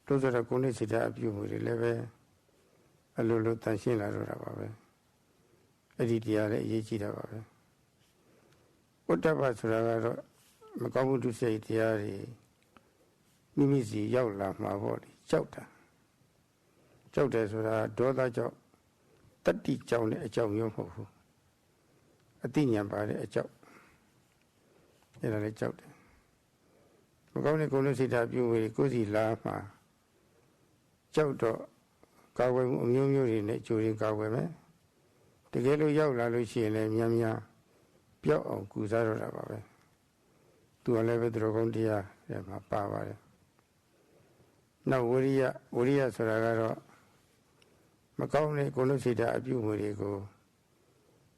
တွတ်ဆုပ်တဲ့ကိုယ်လုံးစိတ်ဓာတ်အပြုအမူတွေလည်းပဲအလိုလိုတန်ရှင်းလာတော့တာပါပဲအဲ့ဒီတရားလည်းအရေးကြီးတာပါပဲဥဒ္ဒပဆိုတာကတော့မကောင်းမှုဒုစရိုက်တရားတွေမိမိစီရောက်လာမှာပေါ့လေကြောက်တယ်ဆိုတာဒေါသကြောင့်တတ္တိကြောင့်လည်းအကြောင်းမျိုးမဟုတ်ဘူးအတိညာပါတဲ့အကြောင်းအဲ့ဒါလည်းကြောက်တယ်မကောင်းတဲ့ကိုယ်လုံးစိတ်ဓာတ်ပြုဝေကိုယ်စီလာမှာကြောက်တော့ကာဝယ်မှုအမျိုးမျိုးတွေနဲ့ကြိုရင်ကာဝယ်မယ်တကယ်လို့ရောက်လာလို့ရှိရင်လည်းများများပြ ပြောက်အောင်ကုစားတော့တာပါပဲသူကလည်းပဲသူတော်ကောင်းတရားတွေမှာပါပါတယ်နောက်ဝိရိယဆိုတာကတော့မကောင်းတဲ့ကိုယ်လုံးစိတ်ဓာတ်အပြုအမူတွေကို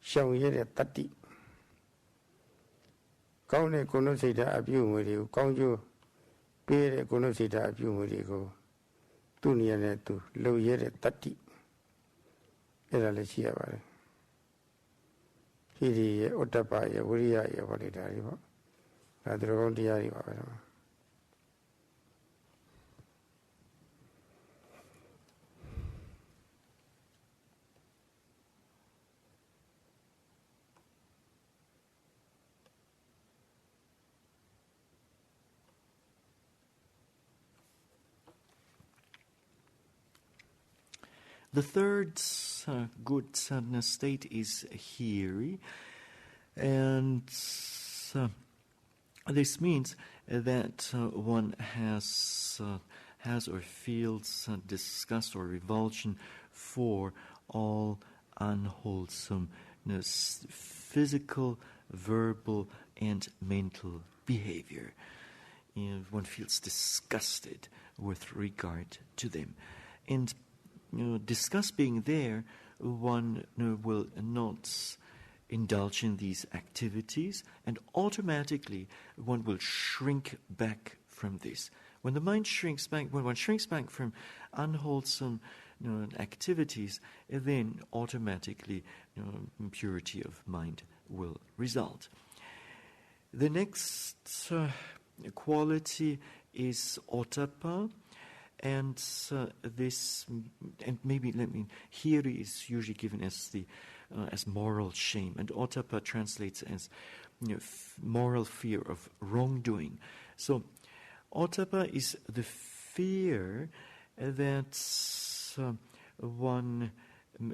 ရှောင်ရတဲ့တတ္တိကောင်းတဲ့ကိုယ်လုံးစိတ်ဓာတ်အပြုအမူတွေကိုကောင်းကျိုးပေးတဲ့ကိုယ်လုံးစိတ်ဓာတ်အပြုအမူတွေကိုသူ့နေရာနဲ့သူလှုပ်ရတဲ့တတ္တိအဲ့ဒါလည်းရှိရပါတယ်ဒီရဲ့ဥတ္တပရဲ့ဝိရိယရဲ့ဟောလိုက်တာတွေပေါ့ဒါသူတော်ကောင်းတရားတွေပါပဲThe third good state is hiri, and this means that one has or feels disgust or revulsion for all unwholesomeness, physical, verbal, and mental behavior. One feels disgusted with regard to them, and disgust being there, one will not indulge in these activities, and automatically one will shrink back from this. When the mind shrinks back, when one shrinks back from unwholesome activities, then automatically purity of mind will result. The next quality is ottappa. And this, and maybe hiri is usually given as as moral shame, and ottappa translates as moral fear of wrongdoing. So, ottappa is the fear that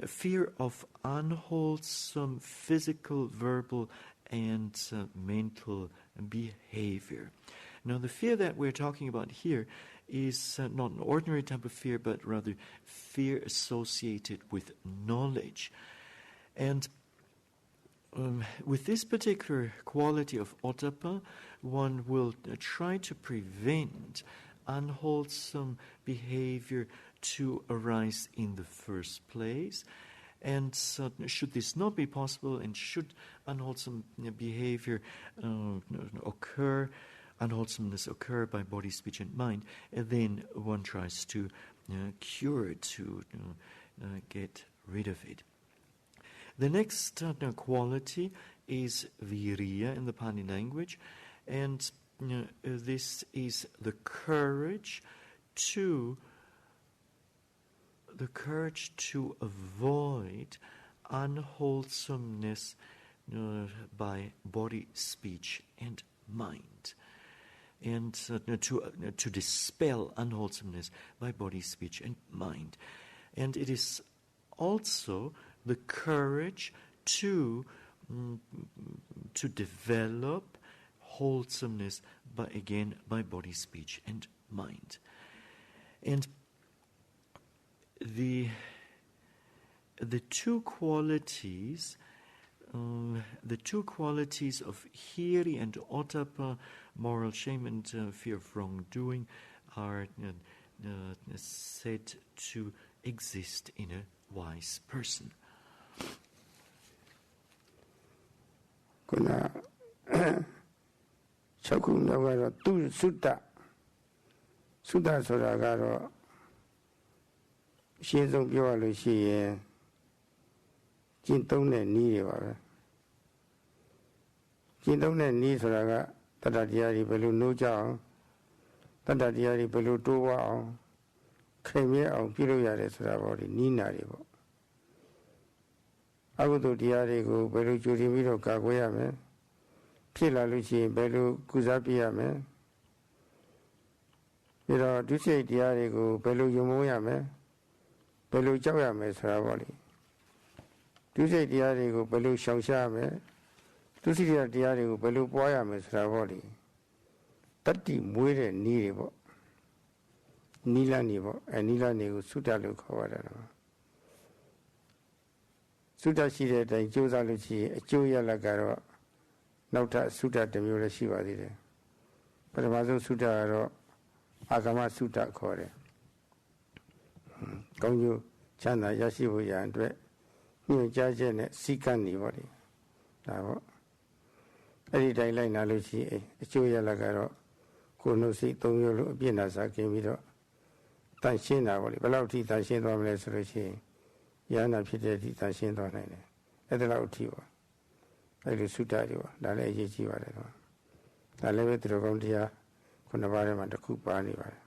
fear of unwholesome physical, verbal, and mental behavior. Now, the fear that we're talking about here is not an ordinary type of fear, but rather fear associated with knowledge. And with this particular quality of ottappa, one will try to prevent unwholesome behavior to arise in the first place. And should this not be possible, and should unwholesome behavior unwholesomeness occur by body, speech, and mind, then one tries to cure it, to get rid of it. The next quality is viriya in the Pali language, and this is the courage to avoid unwholesomeness by body, speech, and mind. And to dispel unwholesomeness by body, speech, and mind. And it is also the courage to develop wholesomeness by body, speech, and mind. And the two qualities of hiri and ottappa, moral shame and fear of wrongdoing, are said to exist in a wise person. Kuna chaku nagaro tu suttaဆိုတာကတော့ရှင်းဆုံးပြောရလို့ရှိရင်ကျင့်သုံးတဲ့နည်းတွေပါပဲကျင့်သုံးတဲ့နည်းဆိုတာကတတ္တတရားတွေဘယ်လိုနှိုးကြအောင်တတ္တတရားတွေဘယ်လိုတိုးဝအောင်ခင်မြဲအောင်ပြုလုပ်ရတယ်ဆိုတာပေါ့ဒီနည်းနာတွေပေါ့အကုသိုလ်တရားတွေကိုဘယ်လိုကြိုတင်ပြီးတော့ကာကွယ်ရမလဲဖြစ်လာလို့ရှိရင်ဘယ်လိုကုစားပြရမလဲပြီးတော့ဒုစရိုက်တရားတွေကိုဘယ်လိုယုံမိုးရမလဲဘယ်လိုကြောက်ရမလဲဆိုတာပေါ့လေဒုစရိုက်တရားတွေကိုဘယ်လိုရှောင်ရှားရမလဲဒုစရိုက်တရားတွေကိုဘယ်လိုပွားရမလဲဆိုတာပေါ့လေတတ္တိမွေးတဲ့နည်းတွေပေါ့နီလာနေပေါ့နီလာနေကိုသုတ္တလို့ခေါ်ရတယ်နော်သုတ္တရှိတဲ့အတိုင်းကြိုးစားလို့ရှိရင်အကျိုးရလဒ်ကတော့ နောက်ထပ်သုတတစ်မျိုးလည်းရှိပါသေးတယ်ပထမဆုံးသုတကတော့အာဂမသုတခေါ်တယ်ကောင်းကျိုးချမ်းသာရရှိဖို့ရန်အတွက်ညွှန်ကြားချက်နဲ့စည်းကမ်းနေပါလေဒါပေါ့အဲ့ဒီတိုင်းလိုက်နာလို့ရှိရင်အကျိုးရလဒ်ကတော့ကိုယ်နှုတ်စိတ်သုံးမျိုးလို့အပြစ်နာစာကင်းပြီးတော့တန်ရှင်းတာပေါ့လေဘယ်လောက်ထိတန်ရှင်းသွားမလဲဆိုလို့ရှိရင်ယန္တာဖြစ်တဲ့အထိတန်ရှင်းသွားနိုင်တယ်အဲ့ဒါလောက်အထိပါအဲ့လိုသုတတွေပါဒါလည်းအရေးကြီးပါတယ်ကွာဒါလည်းပဲသူတော်ကောင်းတရား9ပါးထဲမှာတစ်ခုပါနေပါတယ်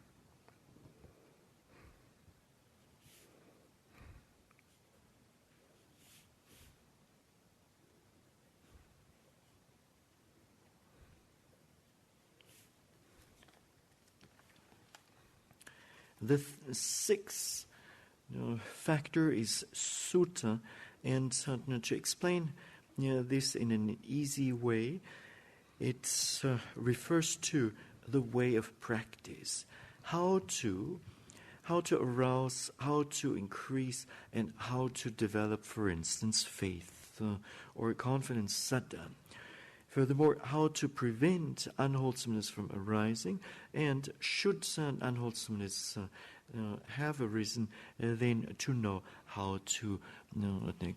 The sixth factor is sutta, and to explain this in an easy way, it refers to the way of practice, how to arouse, how to increase, and how to develop, for instance, faith or confidence, saddha. Furthermore, how to prevent unwholesomeness from arising, and should unwholesomeness have arisen, then to know how to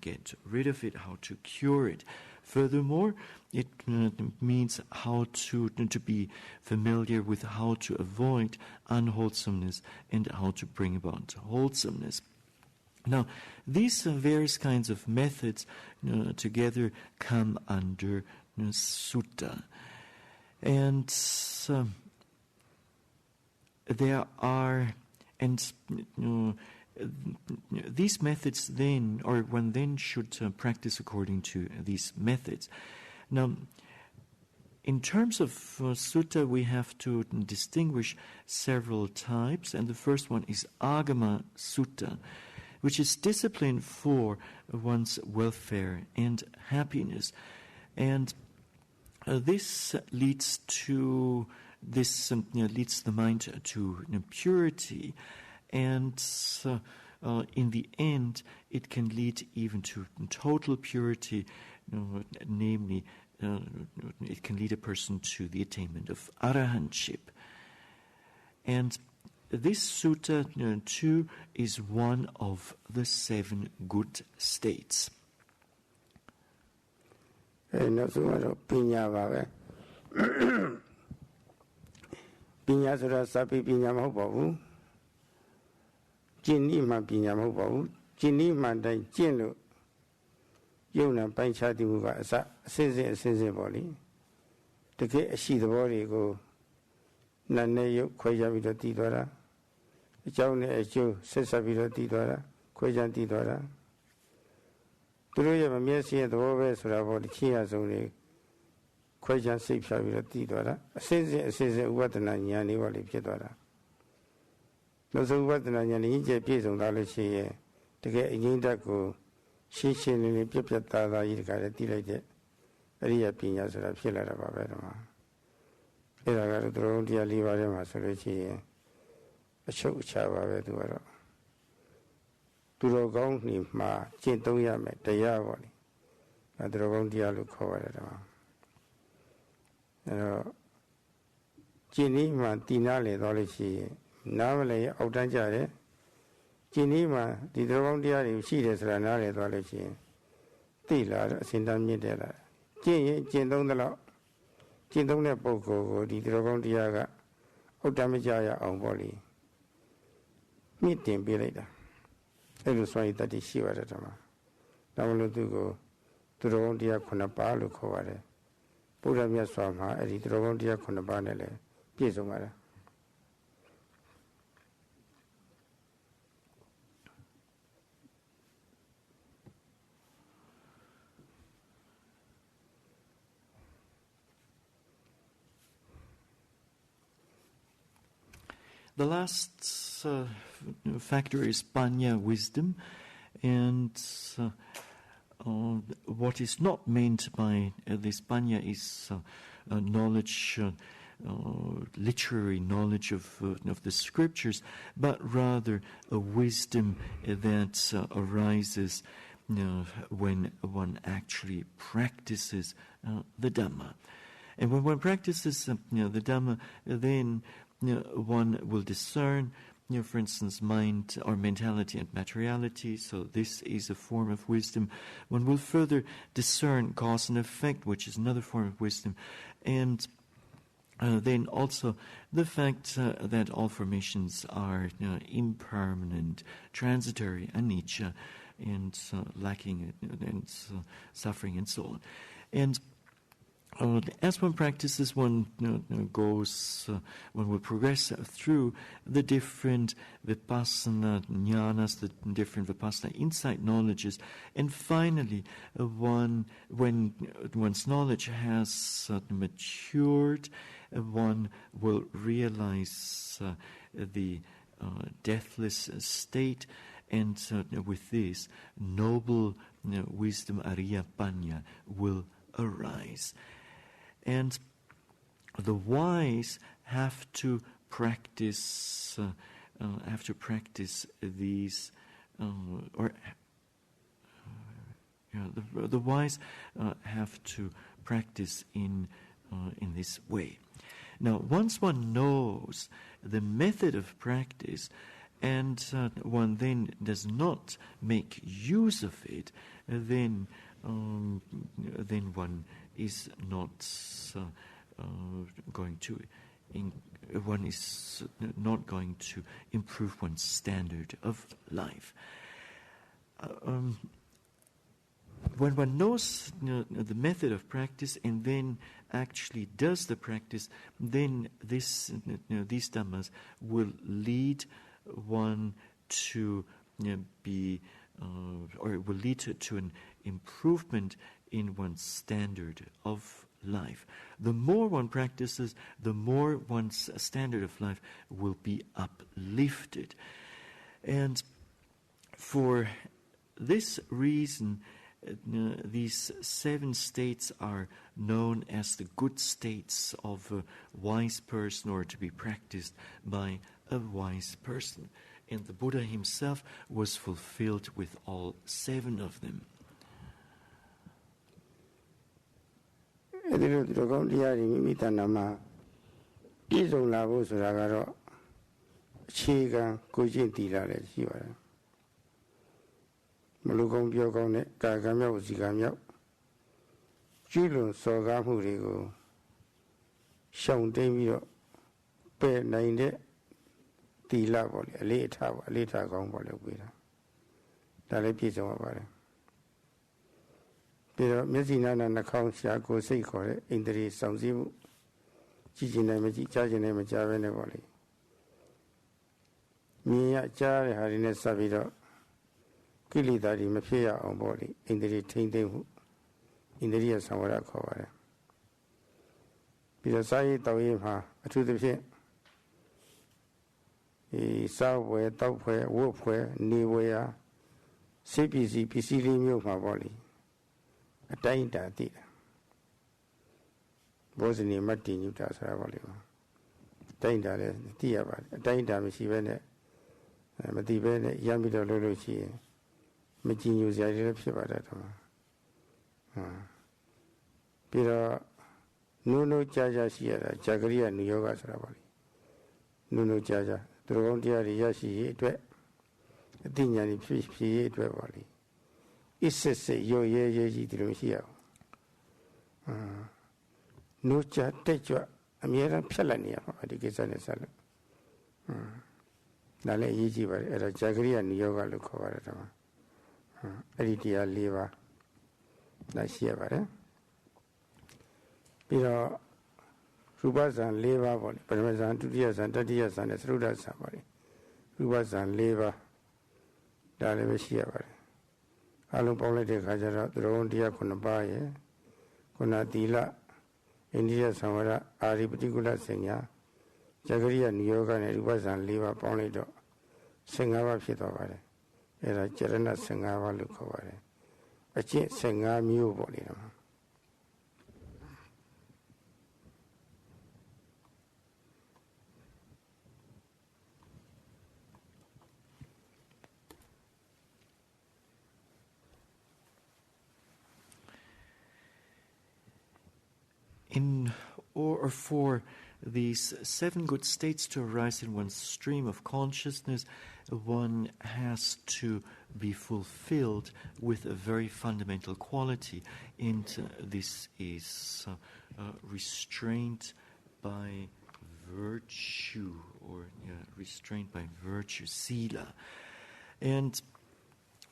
get rid of it, how to cure it. Furthermore, it means how to be familiar with how to avoid unwholesomeness and how to bring about wholesomeness. Now, these various kinds of methods together come under sutta, and there are, and these methods then, or one then should practice according to these methods. Now, in terms of sutta, we have to distinguish several types, and the first one is agama sutta, which is discipline for one's welfare and happiness. And this leads to leads the mind to purity, and in the end, it can lead even to total purity. Namely, it can lead a person to the attainment of arahantship. And this sutta too is one of the 7 good states. နောက်ဆုံးတော့ပညာပါပဲပညာဆိုတာစာပေပညာမဟုတ်ပါဘူးကျင့်နည်းမှပညာမဟုတ်ပါဘူးကျင့်နည်းမှတိုင်းကျင့်လို့ယုံနာပိုင်းခြားတည်မှုကအစအစစ်ပေါ့လေတကယ်အရှိသဘောတွေကိုနာနဲ့ရုပ်ခွဲခြားပြီးတော့တည်သွားတာအကြောင်းနဲ့အကျိုးဆက်ဆက်ပြီးတော့တည်သွားတာခွဲခြားတည်သွားတာသူတို့ရဲ့မမျက်စိရဲ့သဘောပဲဆိုတာပေါ့ဒီချင်းရဆုံးတွေခွဲခြားစိတ်ဖြာပြီးတော့တည်သွားတာအစစ်ဥပဒနာဉာဏ်လေးပေါ့လေဖြစ်သွားတာနောက်ဆုံးဥပဒနာဉာဏ်လေးကြီးပြည့်စုံသွားလို့ရှိရင်တကယ်အငြိမ့်တက်ကိုရှင်းရှင်းလင်းလင်းပြတ်ပြတ်သားသားကြီးတခါတည်းတည်လိုက်တဲ့အရိယပညာဆိုတာဖြစ်လာတာပါပဲဒီမှာအဲ့ဒါကတော့သူတို့တရား၄ပါးထဲမှာဆိုလို့ရှိရင်အချုပ်အခြာပါပဲသူကတော့သူတော်ကောင်းနေမှာကျင့်သုံးရမယ်တရားပေါ့လေအဲသူတော်ကောင်းတရားလို့ခေါ်ရတယ်ဒီမှာအဲတော့ကျင့်နည်းမှတည်နာလေသွားလို့ရှိရင်နားမလဲအောက်တန်းကြတယ်ကျင့်နည်းမှဒီသူတော်ကောင်းတရားတွေရှိတယ်ဆိုတာနားလေသွားလို့ရှိရင်သိလာတော့အစဉ်တမ်းမြင့်တယ်လားကျင့်ရင်ကျင့်သုံးသလောက်ကျင့်သုံးတဲ့ပုဂ္ဂိုလ်ကိုဒီသူတော်ကောင်းတရားကအောက်တန်းမကြရအောင်ပေါ့လေမြင့်တင်ပေးလိုက်တာအဲ့လိုဆိုရင်တတိရှိပါတယ်ဓမ္မဒါမလို့သူကိုသူတော်ကောင်းတရား9ပါးလို့ခေါ်ပါတယ်ဘုရားမြတ်စွာဘုရားအဲ့ဒီသူတော်ကောင်းတရား9ပါးနဲ့လည်းပြည့်စုံပါတယ် The last factor is panya, wisdom, and what is not meant by this panya is knowledge, literary knowledge of the scriptures, but rather a wisdom that arises when one actually practices the Dhamma. And when one practices the Dhamma, then one will discern, for instance, mind or mentality and materiality. So this is a form of wisdom. One will further discern cause and effect, which is another form of wisdom. And then also the fact that all formations are impermanent, transitory, anicca, and lacking and suffering and so on. And as one practices, one one will progress through the different Vipassana jnanas, the different Vipassana insight knowledges, and finally, when one's knowledge has matured, one will realize the deathless state, and with this, noble wisdom, Ariya Panya, will arise. And the wise have to practice these, the wise have to practice in this way. Now, once one knows the method of practice, and one then does not make use of it, then one is not going to. One is not going to improve one's standard of life. When one knows the method of practice and then actually does the practice, then these dhammas will lead one to be, or it will lead to an improvement in one's standard of life. The more one practices, the more one's standard of life will be uplifted. And for this reason, these 7 states are known as the good states of a wise person, or to be practiced by a wise person. And the Buddha himself was fulfilled with all 7 of them. or for these 7 good states to arise in one's stream of consciousness, one has to be fulfilled with a very fundamental quality, and this is restraint by virtue, or restraint by virtue, sila, and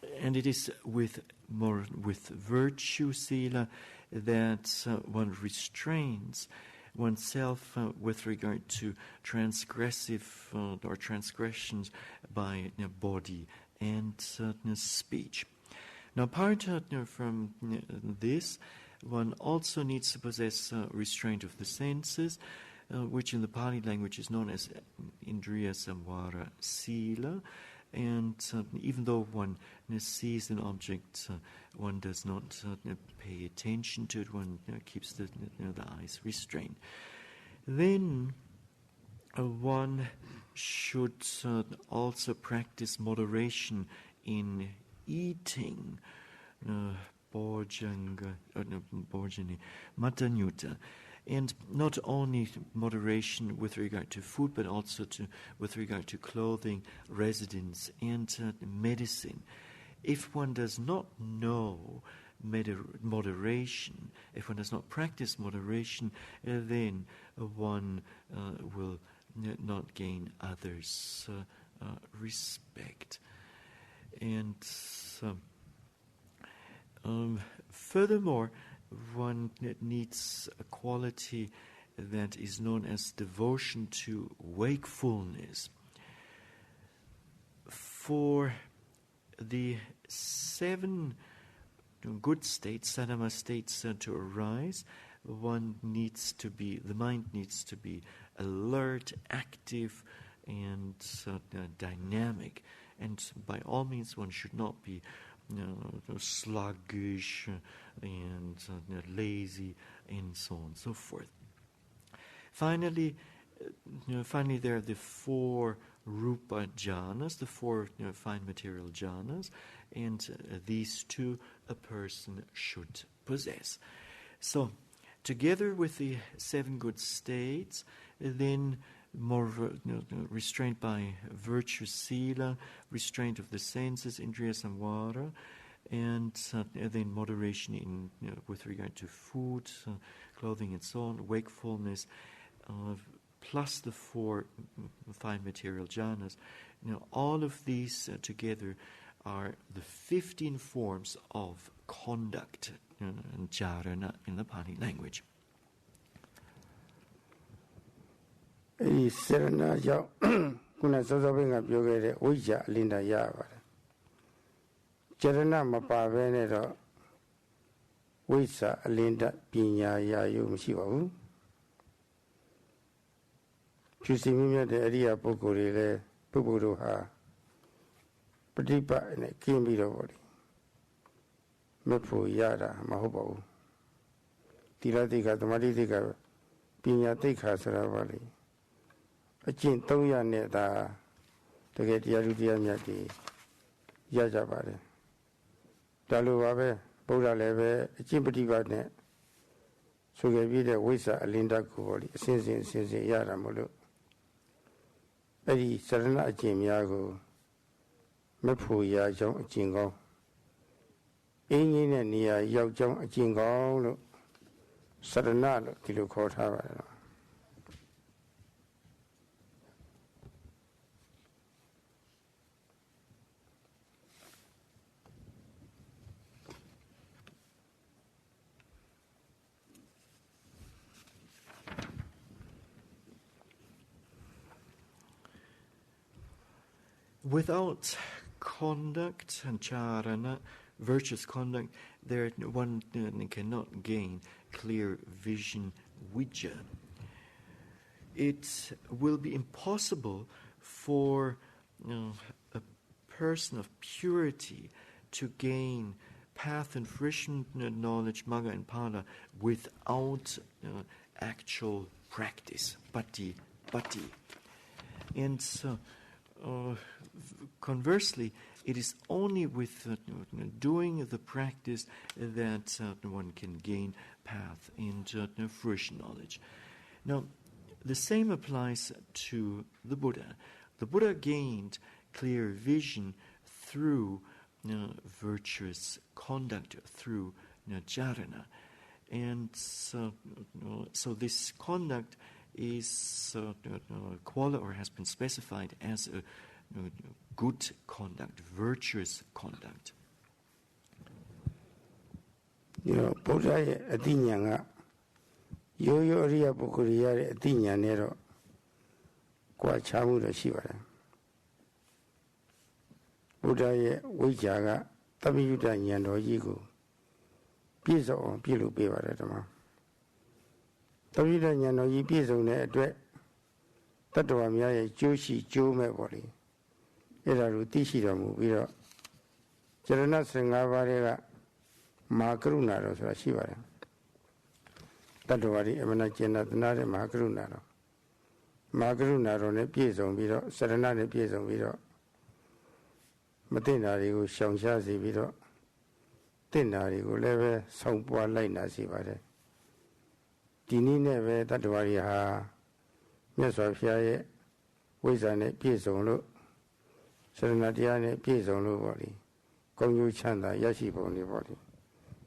it is with virtue, sila, that one restrains oneself with regard to transgressive or transgressions by body and speech. Now, apart from this, one also needs to possess restraint of the senses, which in the Pali language is known as Indriya Samvara Sila. And even though one sees an object, one does not pay attention to it. One keeps the eyes restrained. Then one should also practice moderation in eating, bojjhanga, matanyutta. And not only moderation with regard to food, but also with regard to clothing, residence, and medicine. If one does not know moderation, if one does not practice moderation, then one will not gain others' respect. And furthermore, one needs a quality that is known as devotion to wakefulness. For the 7 good states, sadhama states, to arise, the mind needs to be alert, active, and dynamic. And by all means, one should not be sluggish and lazy, and so on and so forth. Finally, there are the 4 rupa jhanas, the 4 fine material jhanas, and these 2 a person should possess. So, together with the 7 good states, then more restraint by virtue, sila, restraint of the senses, indriya samvara, and then moderation in with regard to food, clothing, and so on, wakefulness, plus the 4 fine material jhanas. All of these together are the 15 forms of conduct, and charana in the Pali language. အဲဒီစေရနာကြောင့်ခုနစောစောပိုင်းကပြောခဲ့တဲ့ဝိဇ္ဇာအလင်းတာရပါတယ်။စေရနာမပါဘဲနဲ့တော့ဝိဇ္ဇာအလင်းတာပညာရာယုမရှိပါဘူး။ဖြူစင်မြတ်တဲ့အရိယာပုဂ္ဂိုလ်တွေလည်းပုဂ္ဂိုလ်တို့ဟာပฏิပတ်နဲ့ကျင်းပြီးတော့ဗောလေမဖို့ရတာမဟုတ်ပါဘူး။သီလတိတ်္ခသမာဓိတိတ်္ခပညာတိတ်္ခဆိုတာဗောလေအကျင့်300နဲ့သာတကယ်တရားလူတရားမြတ်တွေရကြပါတယ်ဒါလိုပါပဲဗုဒ္ဓလည်းပဲအကျင့်ပฏิပတ်နဲ့ဆိုခဲ့ပြီးတဲ့ဝိဇ္ဇာအလင်းတတ်ကိုပေါ့လေအစဉ်စဉ်ရတာမလို့အဲ့ဒီစရဏအကျင့်များကိုမဖို့ရကြောင်းအကျင့်ကောင်းအင်းကြီးနဲ့နေရာရောက်ကြောင်းအကျင့်ကောင်းလို့စရဏလို့ဒီလိုခေါ်ထားပါတယ်နော်Without conduct and charana, virtuous conduct, one cannot gain clear vision, vijja. It will be impossible for a person of purity to gain path and fruition knowledge, magga and phala, without actual practice, bhati. And conversely, it is only with doing the practice that one can gain path into fruition knowledge. Now, the same applies to the Buddha. The Buddha gained clear vision through virtuous conduct, through jhana. And so this conduct is or has been specified as a good conduct, virtuous conduct. Buddha ye adinyanga yo ariya bukkuli yare adinya ne ro kwa chamu ro shiပါတယ် Buddha ye wိজ্ජာကတပိယုတဉာဏ်တော်ကြီးကိုပြည့်စုံအောင်ပြုလုပ်ပေးပါတယ်ဓမ္မ တပိယုတဉာဏ်တော်ကြီးပြည့်စုံတဲ့အတွက်တတ္တဝါများရဲ့ကျိုးရှိကျိုးမဲ့ပေါ့လေအဲ့ဒါကိုသိရှိတော်မူပြီးတော့ကျရဏ15ပါးတွေကမဟာကရုဏာတော်ဆိုတာရှိပါတယ်တတ္တဝါတွေအမှန်တကျင့်တဲ့မဟာကရုဏာတော်မဟာကရုဏာတော်နဲ့ပြည့်စုံပြီးတော့စရဏနဲ့ပြည့်စုံပြီးတော့မသိတာတွေကိုရှောင်ရှားစေပြီးတော့သိတာတွေကိုလည်းပဲဆောင်ပွားလိုက်နာစေပါတယ်ဒီနည်းနဲ့ပဲတတ္တဝါတွေဟာမြတ်စွာဘုရားရဲ့ဝိဇ္ဇာနဲ့ပြည့်စုံလို့စရဏတရားနဲ့ပြည့်စုံလို့ပေါ့လေကောင်းကျိုးချမ်းသာရရှိပုံတွေပေါ့လေ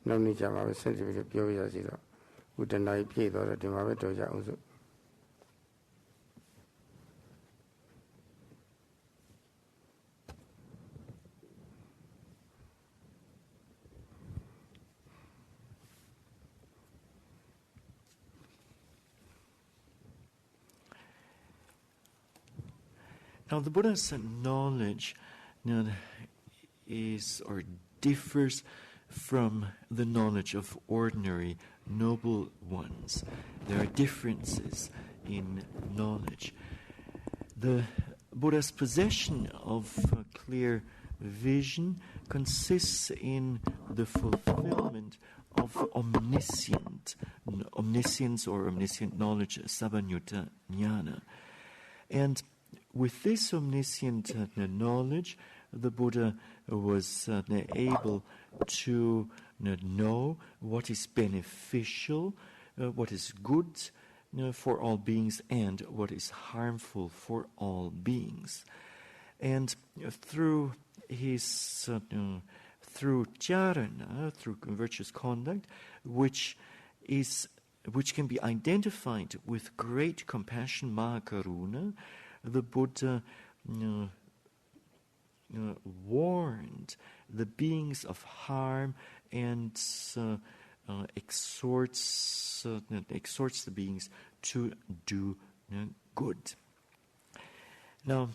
နောက်နေ့ကျမှပဲဆက်ပြီးပြောရစီတော့ဥဒ္ဒနာပြည့်တော့ဒီမှာပဲတော်ကြအောင်စို့ Now, the Buddha's knowledge is or differs from the knowledge of ordinary noble ones. There are differences in knowledge. The Buddha's possession of clear vision consists in the fulfillment of omniscience or omniscient knowledge, sabanyutta jnana. And with this omniscient knowledge, the Buddha was able to know what is beneficial, what is good for all beings, and what is harmful for all beings. And through his through jhana, through virtuous conduct, which can be identified with great compassion, mahakaruna, the Buddha warned the beings of harm and exhorts the beings to do good. Now,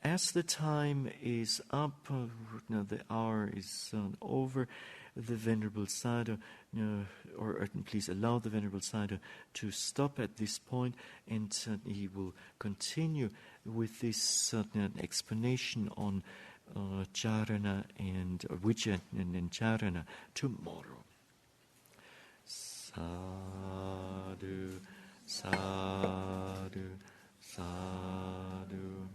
as the time is up, the hour is over, the Venerable Sayadaw, or please allow the Venerable Sayadaw to stop at this point, and he will continue with this explanation on charana and vijja and charana tomorrow. Sadhu, sadhu, sadhu.